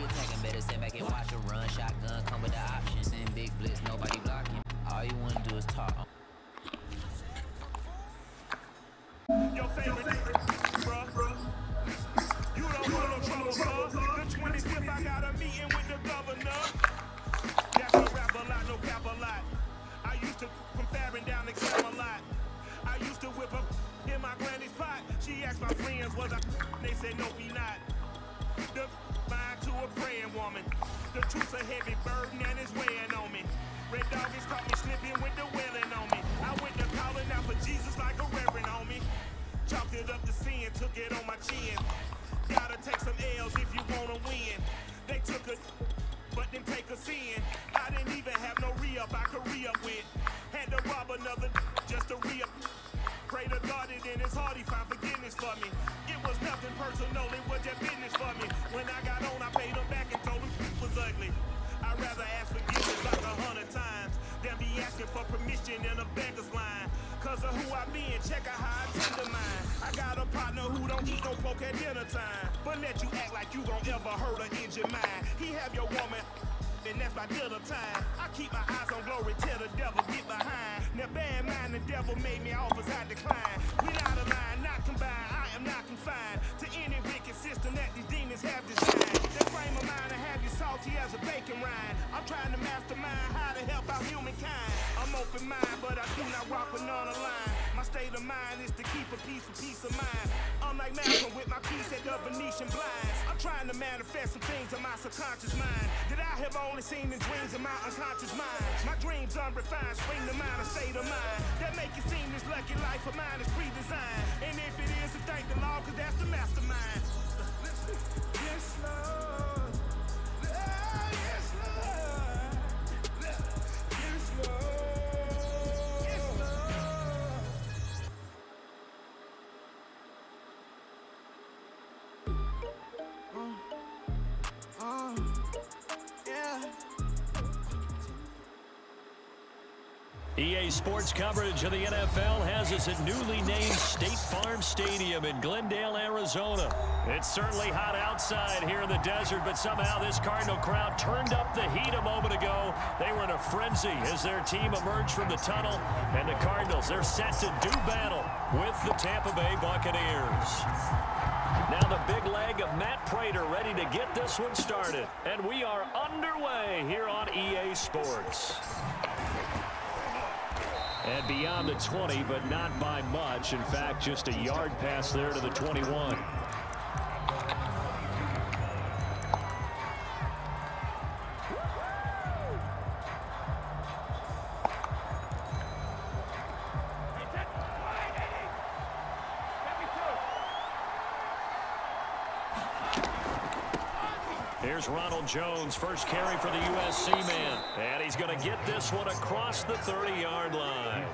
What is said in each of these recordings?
attacking, better sit back and watch a run. Shotgun come with the options. And big blitz, nobody blocking. All you wanna do is talk. Your favorite, bruh. You don't want no trouble, bruh. The 25th, I got a meeting with the governor. That's a rap a lot, no cap a lot. I used to from Farron down to Camelot. I used to whip up in my granny's pot. She asked my friends, was I? They said, no, we not. The mind to a praying woman. The truth's a heavy burden and it's weighing on me. Red doggies caught me slipping with the wailing on me. I went to calling out for Jesus like a reverend on me. Chalked it up to sin, took it on my chin. Gotta take some L's if you wanna win. They took a, but then take a sin. I didn't even have no re-up I could re-up with. Had to rob another just to re-up. Pray to God it in his heart he found forgiveness for me. It was nothing personal, it was just business for me. When I got on, I paid him back and told him it was ugly. I'd rather ask forgiveness like 100 times than be asking for permission in a beggar's line. Cause of who I been, check out how I tend to mine. I got a partner who don't eat no pork at dinner time, but let you act like you gon' ever hurt or injure mine. He have your woman, and that's my dinner time. I keep my eyes on glory till the devil get behind. Now bad mind, the devil made me offers I decline. Without a line, not combined, I am not confined to any wicked system that these demons have designed. That frame of mind to have you salty as a bacon rind. I'm trying to mastermind how to help out humankind. I'm open mind, but I do not rock with none line. My state of mind is to keep a peace of mind. Unlike Malcolm with my piece at the Venetian blinds. I'm trying to manifest some things in my subconscious mind that I have only seen in dreams in my unconscious mind. My dreams unrefined, spring to mind, a state of mind that make it seem this lucky life of mine is pre-designed. And if it is, then thank the Lord, cause that's the mastermind. Yes, Lord. Yes, Lord. Yes, Lord. EA Sports coverage of the NFL has us at newly named State Farm Stadium in Glendale, Arizona. It's certainly hot outside here in the desert, but somehow this Cardinal crowd turned up the heat a moment ago. They were in a frenzy as their team emerged from the tunnel, and the Cardinals, they're set to do battle with the Tampa Bay Buccaneers. Now the big leg of Matt Prater ready to get this one started, and we are underway here on EA Sports. And beyond the 20, but not by much. In fact, just a yard pass there to the 21. Here's Ronald Jones, first carry for the USC man. And he's going to get this one across the 30-yard line.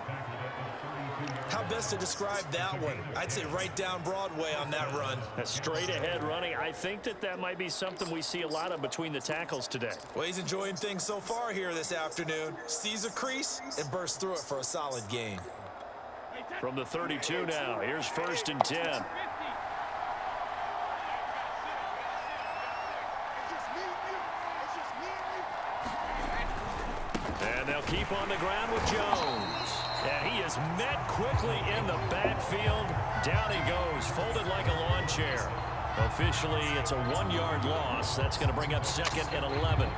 How best to describe that one? I'd say right down Broadway on that run. A straight ahead running. I think that might be something we see a lot of between the tackles today. Well, he's enjoying things so far here this afternoon. Sees a crease and bursts through it for a solid gain. From the 32 now, here's 1st and 10. And they'll keep on the ground with Jones. And he is met quickly in the backfield. Down he goes, folded like a lawn chair. Officially, it's a 1-yard loss. That's going to bring up 2nd and 11.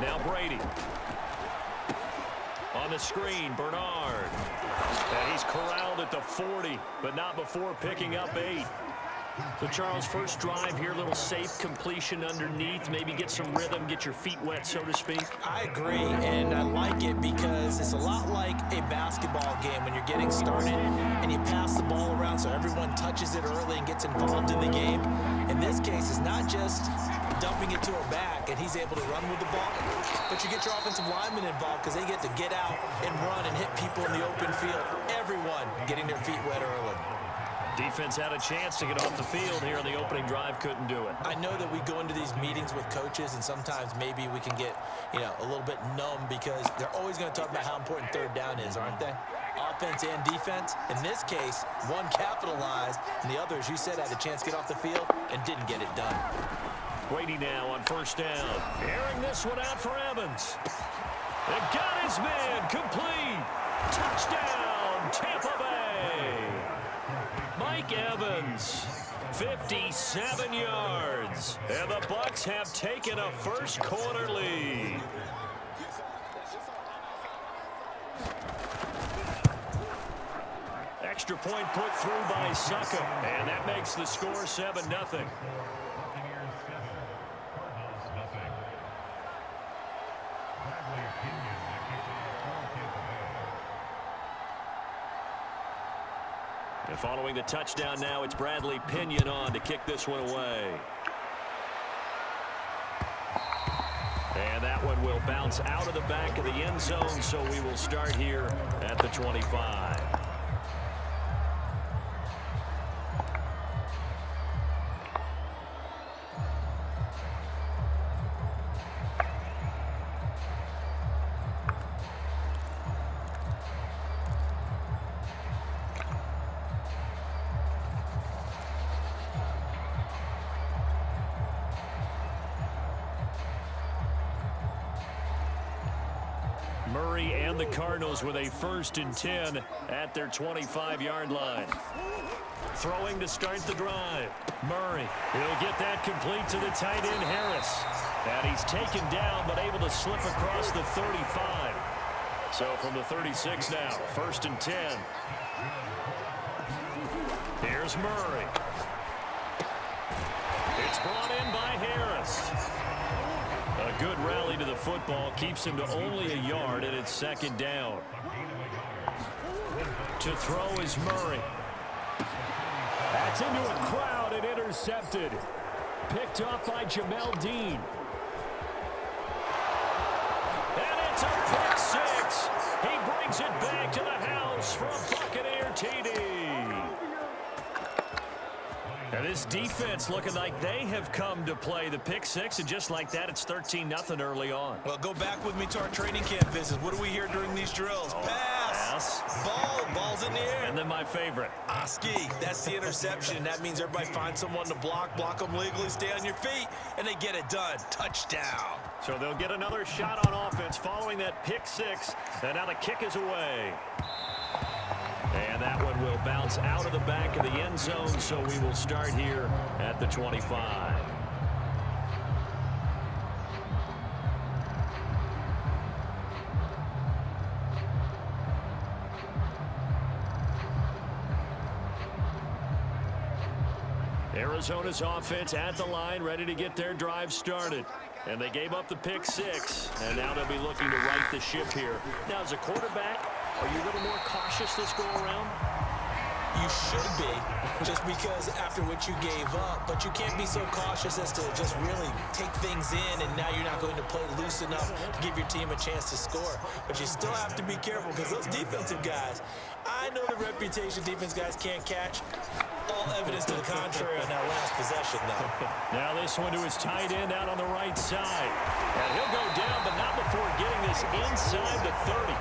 Now Brady. On the screen, Bernard. And he's corralled at the 40, but not before picking up 8. So, Charles, first drive here, little safe completion underneath, maybe get some rhythm, get your feet wet, so to speak. I agree, and I like it because it's a lot like a basketball game when you're getting started and you pass the ball around so everyone touches it early and gets involved in the game. In this case, it's not just dumping it to a back and he's able to run with the ball, but you get your offensive linemen involved because they get to get out and run and hit people in the open field. Everyone getting their feet wet early. Defense had a chance to get off the field here in the opening drive, couldn't do it. I know that we go into these meetings with coaches, and sometimes maybe we can get, a little bit numb because they're always going to talk about how important third down is, aren't they? Offense and defense. In this case, one capitalized, and the other, as you said, had a chance to get off the field and didn't get it done. Brady now on first down. Airing this one out for Evans. It got his man complete. Touchdown, Tampa Bay. Mike Evans, 57 yards. And the Bucs have taken a first quarter lead. Extra point put through by Succa, and that makes the score 7-0. And following the touchdown now, it's Bradley Pinion on to kick this one away. And that one will bounce out of the back of the end zone, so we will start here at the 25. Murray and the Cardinals with a 1st and 10 at their 25-yard line. Throwing to start the drive. Murray, he'll get that complete to the tight end Harris. And he's taken down but able to slip across the 35. So from the 36 now, 1st and 10. Here's Murray. It's brought in by Harris. A good rally to the football keeps him to only a yard, and it's 2nd down. To throw is Murray. That's into a crowd and intercepted. Picked up by Jamel Dean. And it's a pick six. He brings it back to the house for a Buccaneer TD. And this defense looking like they have come to play the pick six, and just like that, it's 13-0 early on. Well, go back with me to our training camp visits. What do we hear during these drills? Pass. Ball's in the air. And then my favorite. Oski, that's the interception. That means everybody finds someone to block them legally, stay on your feet, and they get it done. Touchdown. So they'll get another shot on offense following that pick six, and now the kick is away. And that one will bounce out of the back of the end zone, so we will start here at the 25. Arizona's offense at the line, ready to get their drive started. And they gave up the pick six, and now they'll be looking to right the ship here. Now, as a quarterback, are you a little more cautious this go around? You should be, just because after what you gave up, but you can't be so cautious as to just really take things in, and now you're not going to play loose enough to give your team a chance to score. But you still have to be careful, because those defensive guys, I know the reputation defense guys can't catch. All evidence to the contrary on that last possession, though. Now this one to his tight end out on the right side. And he'll go down, but not before getting this inside the 30.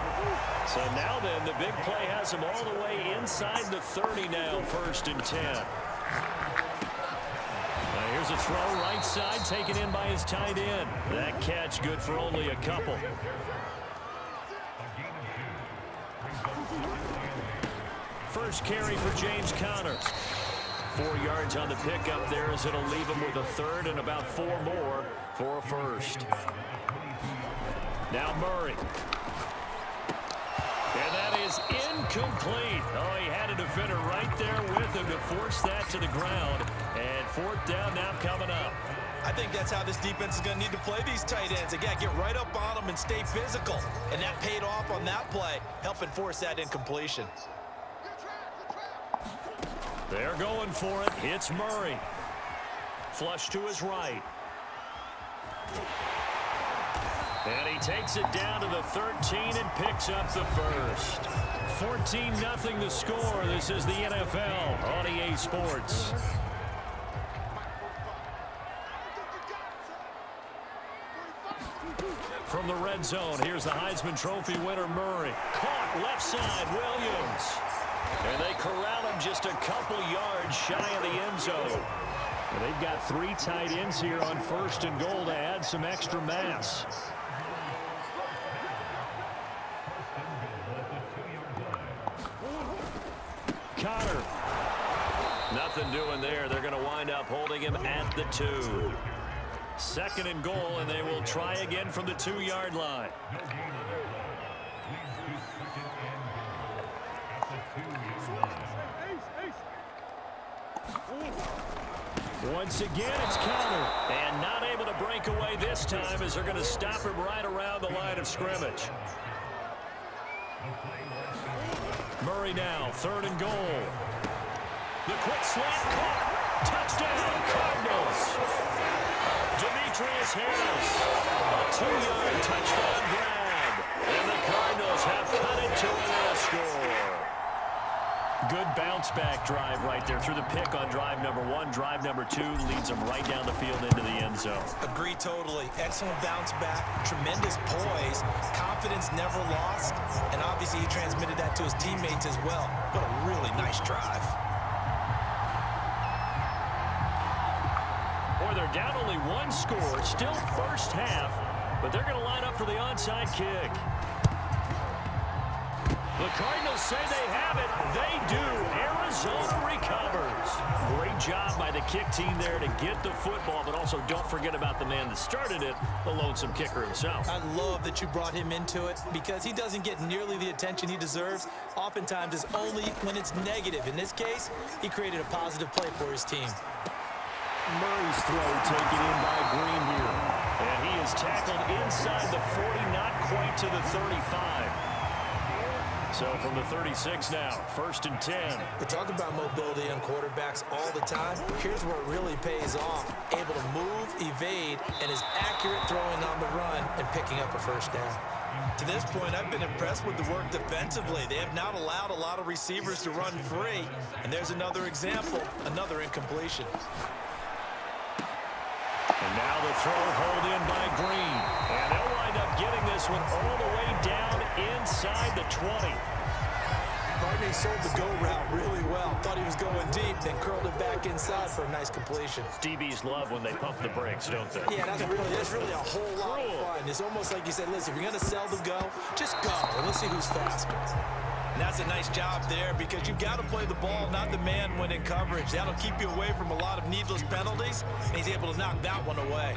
So now then, the big play has him all the way inside the 30 now, 1st and 10. Now here's a throw right side, taken in by his tight end. That catch good for only a couple. First carry for James Conner. 4 yards on the pickup there, as it'll leave him with a 3rd and about 4 more for a 1st. Now Murray. And that is incomplete. Oh, he had a defender right there with him to force that to the ground. And 4th down now coming up. I think that's how this defense is going to need to play these tight ends. They got to get right up on them and stay physical. And that paid off on that play, helping force that incompletion. They're going for it. It's Murray. Flush to his right. And he takes it down to the 13 and picks up the 1st. 14-0 the score. This is the NFL on EA EA Sports. From the red zone, here's the Heisman Trophy winner, Murray. Caught left side, Williams. And they corral him just a couple yards shy of the end zone. And they've got 3 tight ends here on 1st and goal to add some extra mass. Connor. Nothing doing there. They're going to wind up holding him at the 2. 2nd and goal, and they will try again from the 2-yard line. Once again, it's Connor. And not able to break away this time as they're going to stop him right around the line of scrimmage. Murray now, 3rd and goal. The quick slant caught. Touchdown, Cardinals. Demetrius Harris, a 2-yard touchdown grab. And the Cardinals have cut it to a score. Good bounce-back drive right there through the pick on drive number 1. Drive number 2 leads them right down the field into the end zone. Agree totally. Excellent bounce-back, tremendous poise, confidence never lost, and obviously he transmitted that to his teammates as well. What a really nice drive. Boy, they're down only 1 score, still first half, but they're going to line up for the onside kick. The Cardinals say they have it. They do. Arizona recovers. Great job by the kick team there to get the football, but also don't forget about the man that started it, the lonesome kicker himself. I love that you brought him into it because he doesn't get nearly the attention he deserves. Oftentimes it's only when it's negative. In this case, he created a positive play for his team. Murray's throw taken in by Green here. And he is tackled inside the 40, not quite to the 35. So from the 36 now, 1st and 10. We talk about mobility on quarterbacks all the time. Here's where it really pays off. Able to move, evade, and is accurate throwing on the run and picking up a 1st down. To this point, I've been impressed with the work defensively. They have not allowed a lot of receivers to run free. And there's another example, another incompletion. And now the throw hauled in by Green. And they'll wind up getting this one all the way down inside the 20. Gardner sold the go route really well. Thought he was going deep, then curled it back inside for a nice completion. DBs love when they pump the brakes, don't they? Yeah, that's really a whole lot of fun. It's almost like you said, listen, if you're going to sell the go, just go, and let's see who's faster. And that's a nice job there because you've got to play the ball, not the man when in coverage. That'll keep you away from a lot of needless penalties, and he's able to knock that one away.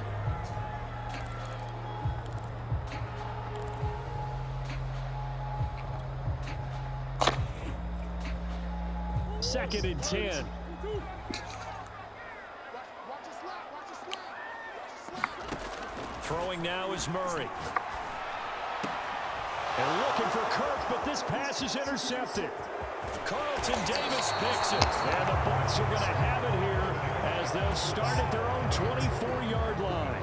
Second and 10. Throwing now is Murray. And looking for Kirk, but this pass is intercepted. Carlton Davis picks it. And the Bucs are going to have it here as they'll start at their own 24-yard line.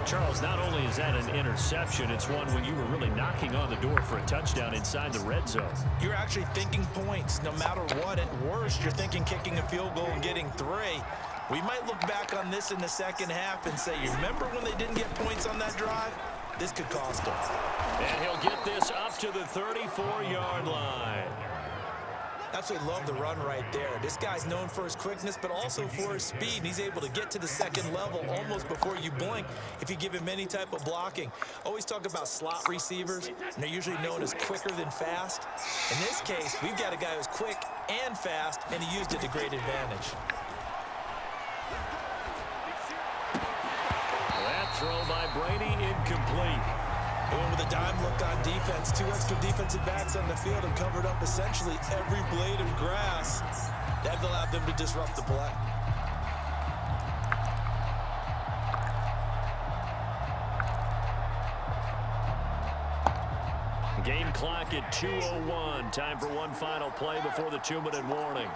Charles, not only is that an interception, it's one when you were really knocking on the door for a touchdown inside the red zone. You're actually thinking points no matter what. At worst, you're thinking kicking a field goal and getting 3. We might look back on this in the second half and say, you remember when they didn't get points on that drive? This could cost them. And he'll get this up to the 34-yard line. Absolutely love the run right there. This guy's known for his quickness, but also for his speed. And he's able to get to the second level almost before you blink if you give him any type of blocking. Always talk about slot receivers, and they're usually known as quicker than fast. In this case, we've got a guy who's quick and fast, and he used it to great advantage. That throw by Brady incomplete. He went with a dime look on defense. 2 extra defensive backs on the field and covered up essentially every blade of grass. That allowed them to disrupt the play. Game clock at 2:01. Time for one final play before the 2-minute warning.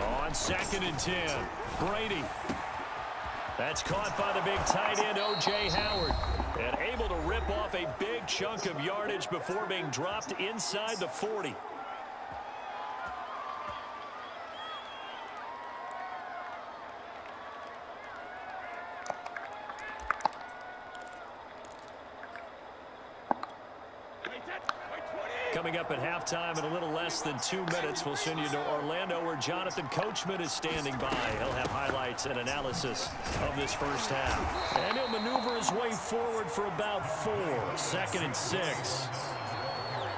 On 2nd and 10, Brady. That's caught by the big tight end, O.J. Howard. And able to rip off a big chunk of yardage before being dropped inside the 40. Coming up at halftime in a little less than 2 minutes, we'll send you to Orlando where Jonathan Coachman is standing by. He'll have highlights and analysis of this first half. And he'll maneuver his way forward for about 4. 2nd and 6.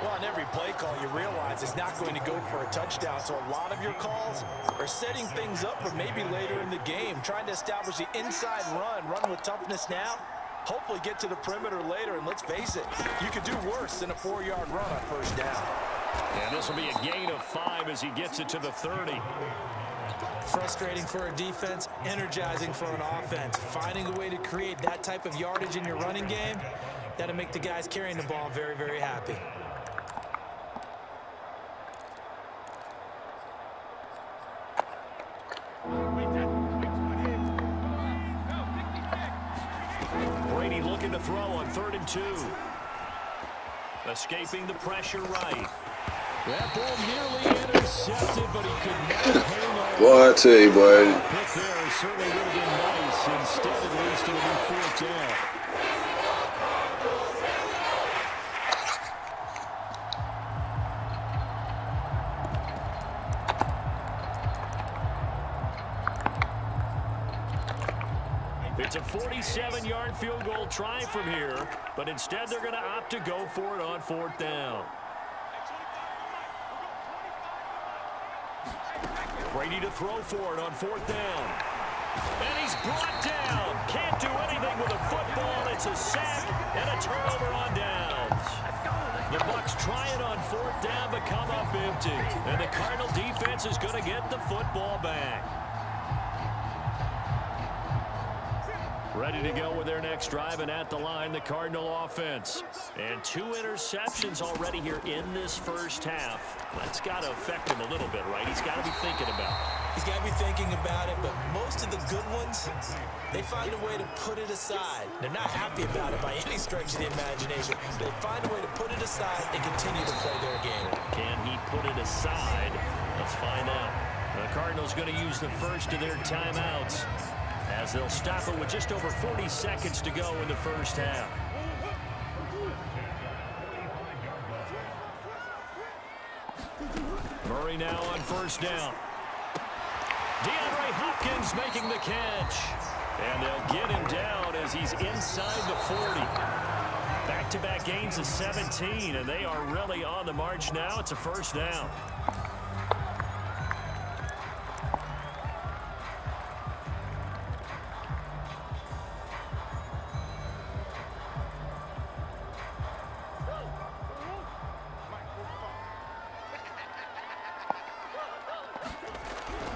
Well, on every play call, you realize it's not going to go for a touchdown. So a lot of your calls are setting things up for maybe later in the game, trying to establish the inside run with toughness now. Hopefully get to the perimeter later, and let's face it, you could do worse than a 4-yard run on first down. And this will be a gain of 5 as he gets it to the 30. Frustrating for a defense, energizing for an offense. Finding a way to create that type of yardage in your running game, that'll make the guys carrying the ball very, very happy. Looking to throw on 3rd and 2. Escaping the pressure right. That ball nearly intercepted, but he could not hang on. Boy, I tell you, boy. Pick there certainly would have been nice. Instead, at least it'll be 4th down. It's a 47-yard field goal try from here, but instead they're going to opt to go for it on 4th down. Brady to throw for it on 4th down. And he's brought down. Can't do anything with a football. It's a sack and a turnover on downs. The Bucs try it on 4th down, but come up empty. And the Cardinal defense is going to get the football back. Ready to go with their next drive, and at the line, the Cardinal offense. And 2 interceptions already here in this first half. That's got to affect him a little bit, right? He's got to be thinking about it. He's got to be thinking about it, but most of the good ones, they find a way to put it aside. They're not happy about it by any stretch of the imagination. They find a way to put it aside and continue to play their game. Can he put it aside? Let's find out. The Cardinals going to use the first of their timeouts, as they'll stop it with just over 40 seconds to go in the first half. Murray now on 1st down. DeAndre Hopkins making the catch. And they'll get him down as he's inside the 40. Back-to-back gains of 17, and they are really on the march now. It's a 1st down.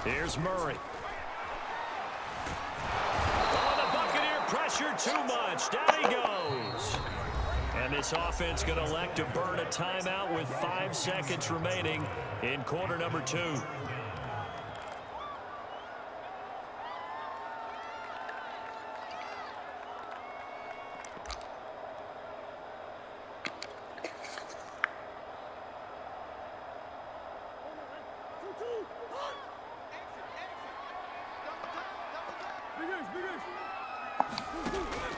Here's Murray. Oh, the Buccaneer pressure too much. Down he goes. And this offense going to elect to burn a timeout with 5 seconds remaining in quarter number 2.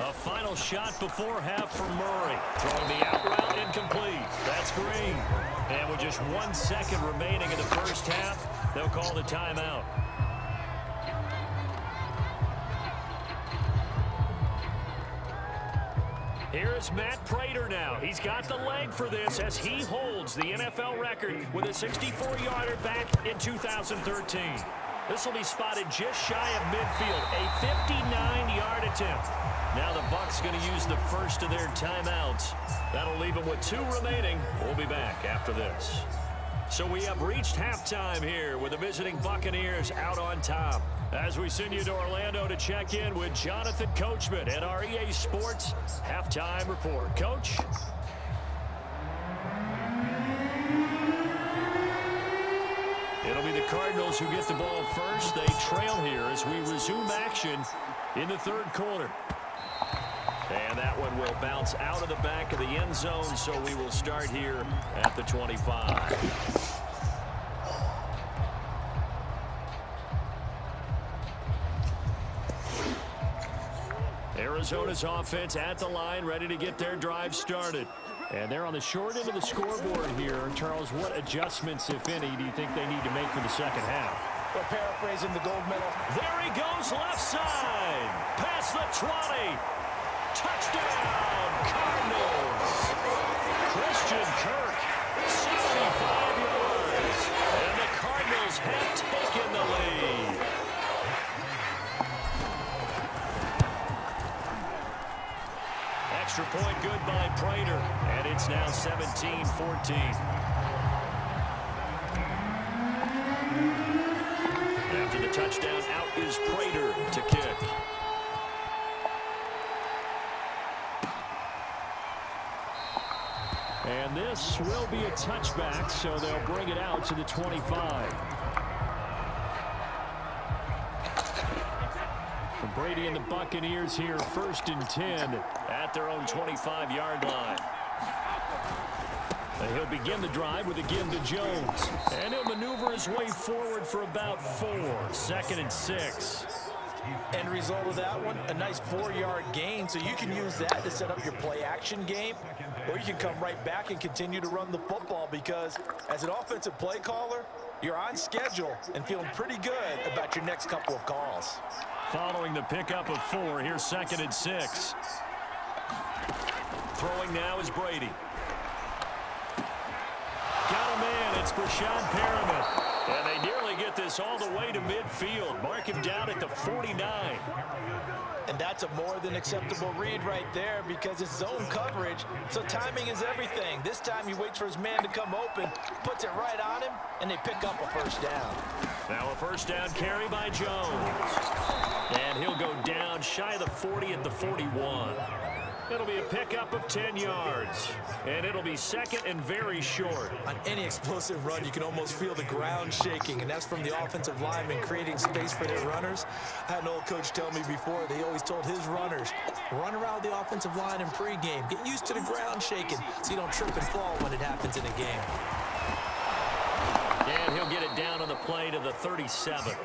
A final shot before half for Murray. Throwing the out route incomplete. That's Green. And with just 1 second remaining in the first half, they'll call the timeout. Here is Matt Prater now. He's got the leg for this as he holds the NFL record with a 64-yarder back in 2013. This will be spotted just shy of midfield, a 59-yard attempt. Now the Bucs going to use the first of their timeouts. That'll leave them with 2 remaining. We'll be back after this. So we have reached halftime here with the visiting Buccaneers out on top. As we send you to Orlando to check in with Jonathan Coachman at our EA Sports Halftime Report. Coach? It'll be the Cardinals who get the ball first. They trail here as we resume action in the 3rd quarter. And that one will bounce out of the back of the end zone, so we will start here at the 25. Arizona's offense at the line, ready to get their drive started. And they're on the short end of the scoreboard here. Charles, what adjustments, if any, do you think they need to make for the second half? Well, paraphrasing the gold medal. There he goes, left side. Past the 20. Touchdown, Cardinals. Christian Kirk, 75 yards. And the Cardinals have taken the lead. Extra point good by Prater, and it's now 17-14. After the touchdown, out is Prater to kick. And this will be a touchback, so they'll bring it out to the 25. Brady and the Buccaneers here, 1st and 10 at their own 25-yard line. And he'll begin the drive with a give to Jones. And he'll maneuver his way forward for about 4. 2nd and 6. End result of that one, a nice 4-yard gain, so you can use that to set up your play-action game, or you can come right back and continue to run the football, because as an offensive play caller, you're on schedule and feeling pretty good about your next couple of calls. Following the pickup of 4, here's 2nd and 6. Throwing now is Brady. Got a man, it's Brashad Perriman. And they nearly get this all the way to midfield. Mark him down at the 49. And that's a more than acceptable read right there, because it's zone coverage, so timing is everything. This time he waits for his man to come open, puts it right on him, and they pick up a 1st down. Now a 1st down carry by Jones. And he'll go down shy of the 40 at the 41. It'll be a pickup of 10 yards. And it'll be 2nd and very short. On any explosive run, you can almost feel the ground shaking, and that's from the offensive linemen creating space for their runners. I had an old coach tell me before, they always told his runners, run around the offensive line in pregame. Get used to the ground shaking so you don't trip and fall when it happens in a game. And he'll get it down on the play to the 37.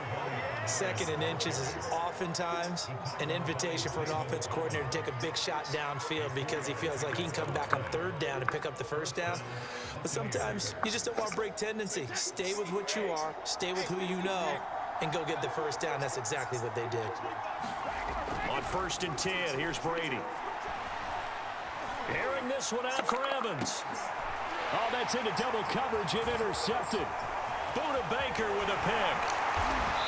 2nd and inches is oftentimes an invitation for an offense coordinator to take a big shot downfield, because he feels like he can come back on 3rd down and pick up the 1st down. But sometimes you just don't want to break tendency. Stay with what you are, stay with who you know, and go get the 1st down. That's exactly what they did. On 1st and 10, here's Brady. Airing this one out for Evans. Oh, that's into double coverage and intercepted. Buda Baker with a pick.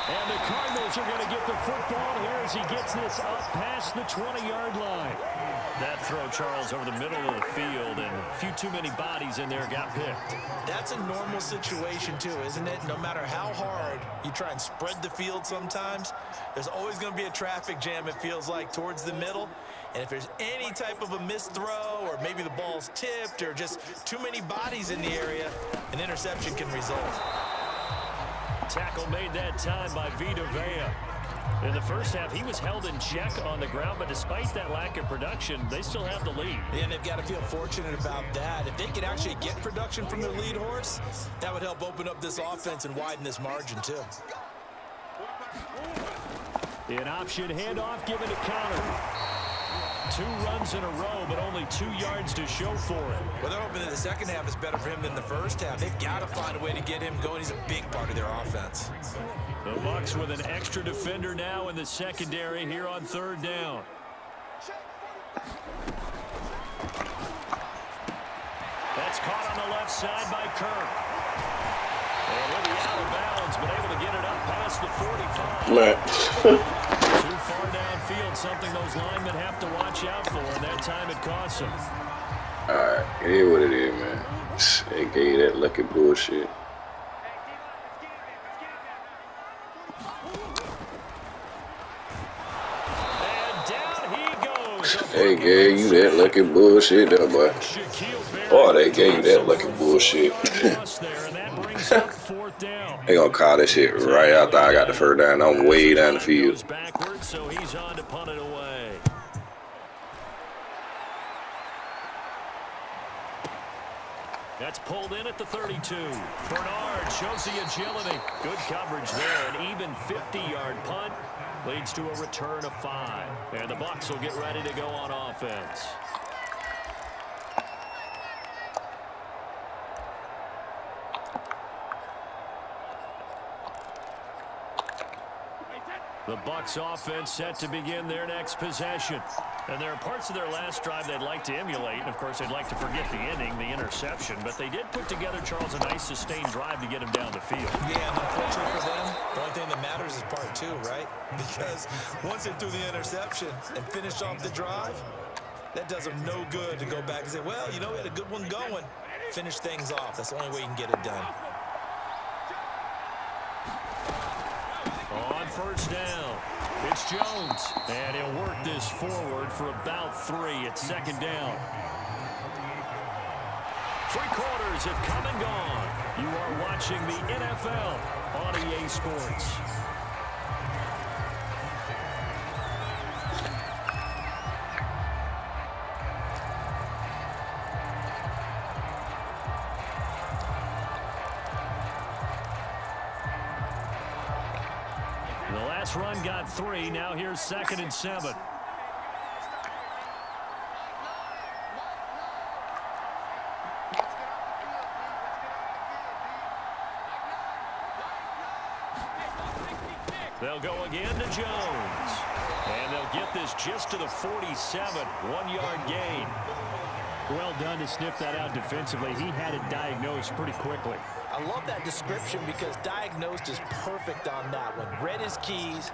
And the Cardinals are going to get the football here as he gets this up past the 20-yard line. That throw, Charles, over the middle of the field, and a few too many bodies in there got picked. That's a normal situation, too, isn't it? No matter how hard you try and spread the field sometimes, there's always going to be a traffic jam, it feels like, towards the middle. And if there's any type of a missed throw, or maybe the ball's tipped, or just too many bodies in the area, an interception can result. Tackle made that time by Vita Vea. In the first half, he was held in check on the ground, but despite that lack of production, they still have the lead. And they've got to feel fortunate about that. If they could actually get production from their lead horse, that would help open up this offense and widen this margin, too. An option handoff given to Connor. 2 runs in a row, but only 2 yards to show for it. Well, they're hoping that the second half is better for him than the first half. They've got to find a way to get him going. He's a big part of their offense. The Bucs with an extra defender now in the secondary here on 3rd down. That's caught on the left side by Kirk. And he'll be out of bounds, but able to get it up past the 45. Too far downfield, something those linemen have to watch out for, and that time it costs them. Alright, it is what it is, man. They gave that lucky bullshit. And down he goes. They gave you that lucky bullshit, that boy. Oh, they gave you that lucky bullshit. They gonna call this shit right after I got the 1st down. I'm way down the field. So he's on to punt it away. at the 32. Bernard shows the agility. Good coverage there. An even 50-yard punt leads to a return of 5. And the Bucs will get ready to go on offense. The Bucs offense set to begin their next possession. And there are parts of their last drive they'd like to emulate. And, of course, they'd like to forget the inning, the interception. But they did put together, Charles, a nice sustained drive to get him down the field. Yeah, and unfortunately for them, the only thing that matters is part 2, right? Because once they threw the interception and finished off the drive, that does them no good to go back and say, well, you know, we had a good one going. Finish things off. That's the only way you can get it done. On first down, it's Jones, and he'll work this forward for about 3 at second down. 3 quarters have come and gone. You are watching the NFL on EA Sports. The last run got 3. Now here's 2nd and 7. They'll go again to Jones. And they'll get this just to the 47. 1-yard gain. Well done to sniff that out defensively. He had it diagnosed pretty quickly. I love that description because diagnosed is perfect on that one. Read his keys,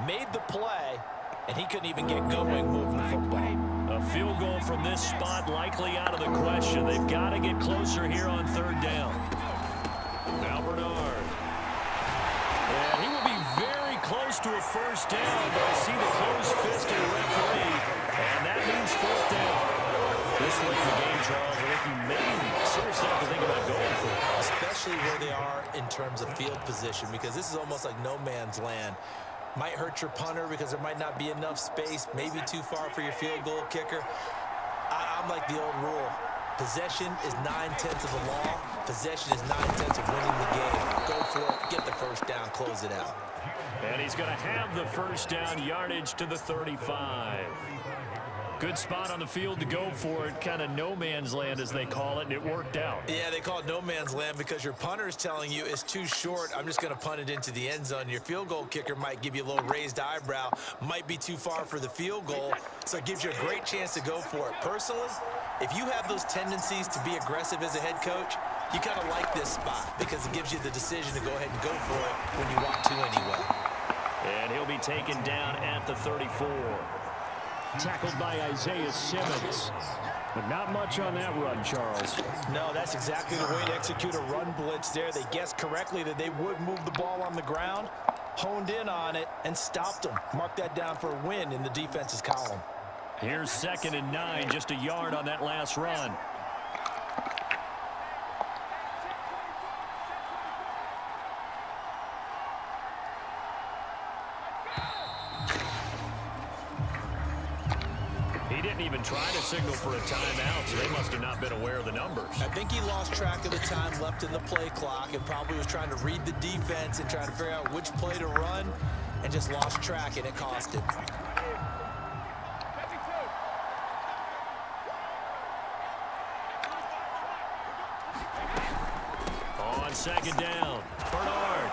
made the play, and he couldn't even get going moving the football. A field goal from this spot likely out of the question. They've got to get closer here on 3rd down. Now Bernard. And he will be very close to a first down, but I see the closed fist of the referee, and that means 4th down. This late in the game, Charles, I think you may seriously have to think about going for it. Especially where they are in terms of field position, because this is almost like no man's land. Might hurt your punter because there might not be enough space, maybe too far for your field goal kicker. I'm like the old rule. Possession is 9/10 of the law. Possession is 9/10 of winning the game. Go for it, get the first down, close it out. And he's going to have the first down, yardage to the 35. Good spot on the field to go for it. Kind of no man's land, as they call it, and it worked out. Yeah, they call it no man's land because your punter is telling you it's too short. I'm just going to punt it into the end zone. Your field goal kicker might give you a little raised eyebrow, might be too far for the field goal, so it gives you a great chance to go for it. Personally, if you have those tendencies to be aggressive as a head coach, you kind of like this spot because it gives you the decision to go ahead and go for it when you want to anyway. And he'll be taken down at the 34. Tackled by Isaiah Simmons. But not much on that run, Charles. No, that's exactly the way to execute a run blitz there. They guessed correctly that they would move the ball on the ground, honed in on it, and stopped them. Mark that down for a win in the defense's column. Here's 2nd and 9, just a yard on that last run. He didn't even try to signal for a timeout, so they must have not been aware of the numbers. I think he lost track of the time left in the play clock and probably was trying to read the defense and trying to figure out which play to run and just lost track, and it cost him. On 2nd down, Bernard.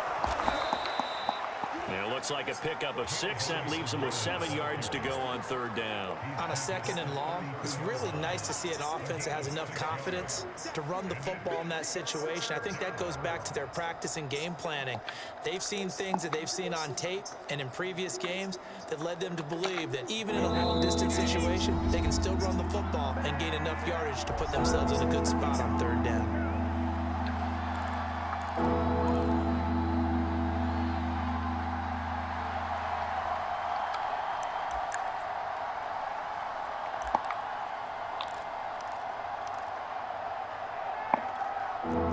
And it looks like a pickup of 6. That leaves him with 7 yards to go on 3rd down. On a 2nd and long, it's really nice to see an offense that has enough confidence to run the football in that situation. I think that goes back to their practice and game planning. They've seen things that they've seen on tape and in previous games that led them to believe that even in a long-distance situation, they can still run the football and gain enough yardage to put themselves in a good spot on 3rd down.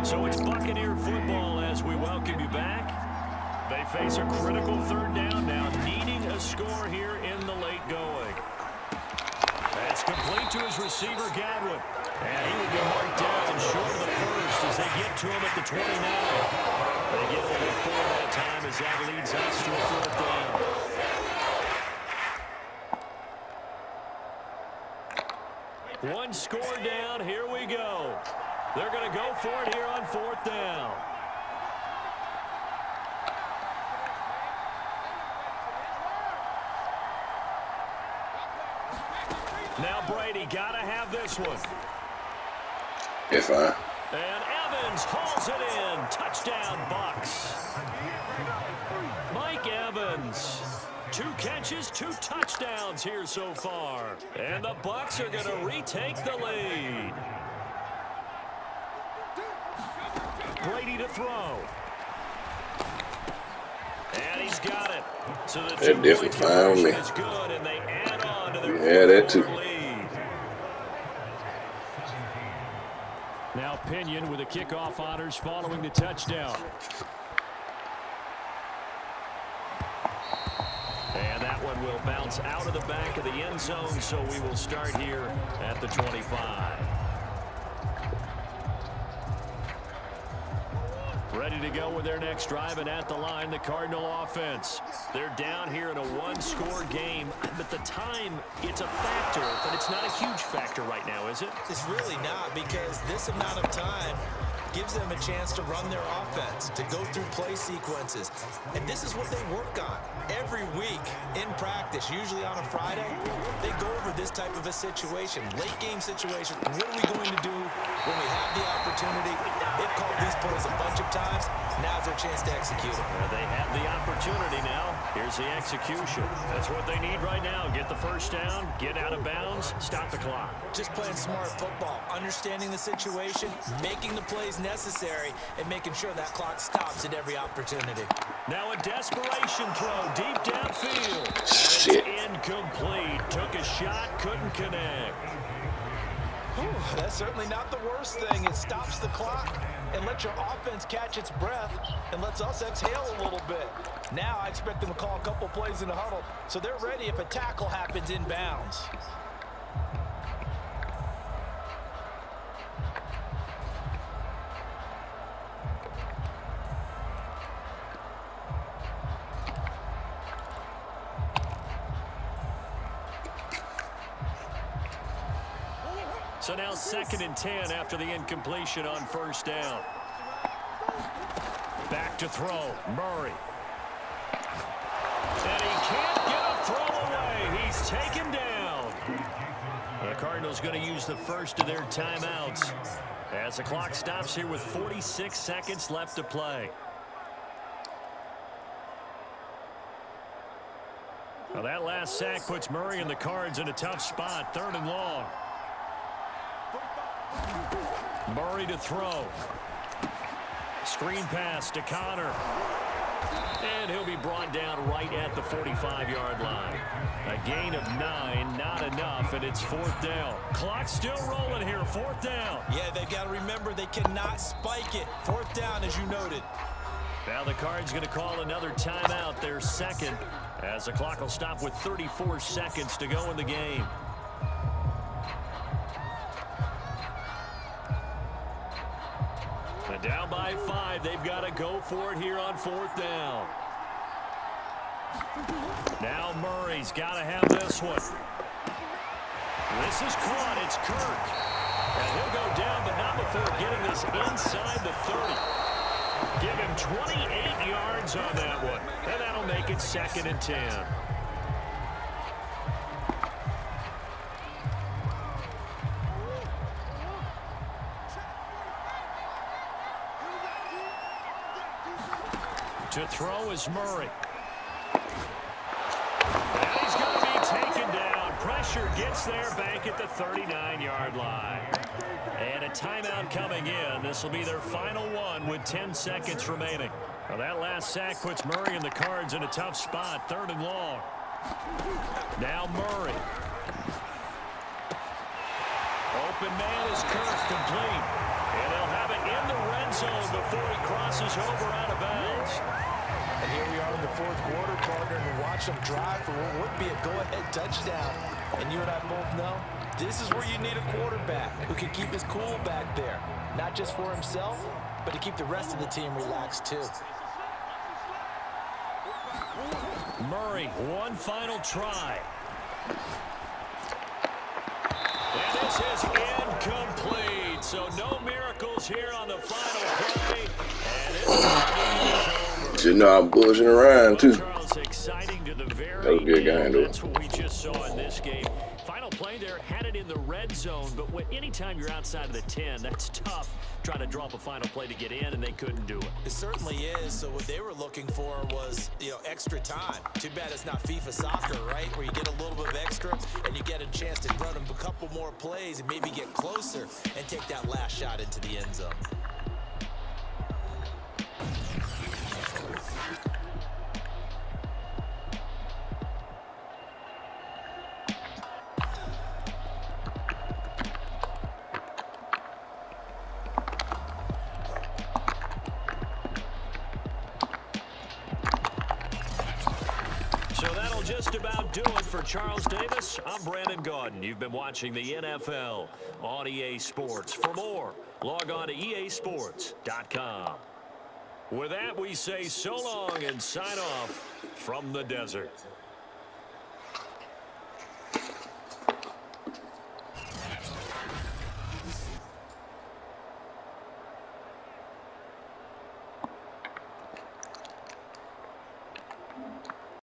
So it's Buccaneer football as we welcome you back. They face a critical 3rd down now, needing a score here in the late going. That's complete to his receiver, Gadwin. And he will be marked down short of the first as they get to him at the 29. They get only 4 that time as that leads us to a 4th down. One score down. Here we go. They're going to go for it here on 4th down. Now Brady got to have this one. It's fine. And Evans hauls it in. Touchdown, Bucks. Mike Evans. 2 catches, 2 touchdowns here so far. And the Bucks are going to retake the lead. Brady to throw. And he's got it. So the 2-point conversion is good, and they add on to their that too. lead. Now Pinion with the kickoff honors following the touchdown. And that one will bounce out of the back of the end zone, so we will start here at the 25. Ready to go with their next drive, and at the line, the Cardinal offense. They're down here in a 1-score game, but the time, it's a factor, but it's not a huge factor right now, is it? It's really not, because this amount of time gives them a chance to run their offense, to go through play sequences. And this is what they work on every week in practice, usually on a Friday. They go over this type of a situation, late game situation. What are we going to do when we have the opportunity? They've called these plays a bunch of times. Now's their chance to execute it. Well, they have the opportunity now. Here's the execution. That's what they need right now. Get the first down, get out of bounds, stop the clock. Just playing smart football, understanding the situation, making the plays necessary, and making sure that clock stops at every opportunity. Now a desperation throw deep downfield. Shit. It's incomplete. Took a shot, couldn't connect. Whew, that's certainly not the worst thing. It stops the clock and lets your offense catch its breath and lets us exhale a little bit. Now I expect them to call a couple plays in the huddle, so they're ready if a tackle happens inbounds. So now 2nd and 10 after the incompletion on first down. Back to throw, Murray. And he can't get a throw away. He's taken down. The Cardinals going to use the first of their timeouts as the clock stops here with 46 seconds left to play. Well, that last sack puts Murray and the Cards in a tough spot, 3rd and long. Murray to throw. Screen pass to Connor. And he'll be brought down right at the 45-yard line. A gain of 9, not enough, and it's 4th down. Clock still rolling here, 4th down. Yeah, they've got to remember they cannot spike it. 4th down, as you noted. Now the Cards going to call another timeout, their 2nd, as the clock will stop with 34 seconds to go in the game. Down by 5. They've got to go for it here on 4th down. Now Murray's got to have this one. This is caught. It's Kirk. And he'll go down, but not before getting this inside the 30. Give him 28 yards on that one. And that'll make it 2nd and 10. To throw is Murray. And he's going to be taken down. Pressure gets there back at the 39-yard line. And a timeout coming in. This will be their final one with 10 seconds remaining. Well, that last sack puts Murray and the Cards in a tough spot. 3rd and long. Now Murray. Open man is Kirk, complete. And they'll have it in the red zone before he crosses over out of bounds. And here we are in the 4th quarter, partner, and watch them drive for what would be a go-ahead touchdown. And you and I both know This is where you need a quarterback who can keep his cool back there. Not just for himself, but to keep the rest of the team relaxed too. Murray, one final try. And this is incomplete. So no miracles here on the final play. And it's You know I'm bullshitting around too. Charles, exciting to the very That was a good game, though. That's what we just saw in this game. Final play there, had it in the red zone, but anytime you're outside of the 10, that's tough. Trying to drop a final play to get in, and they couldn't do it. It certainly is. So what they were looking for was, extra time. Too bad it's not FIFA soccer, right? Where you get a little bit of extra, and you get a chance to run a couple more plays and maybe get closer and take that last shot into the end zone. Just about do it for Charles Davis. I'm Brandon Gaudin. You've been watching the NFL on EA Sports. For more, log on to easports.com. With that, we say so long and sign off from the desert.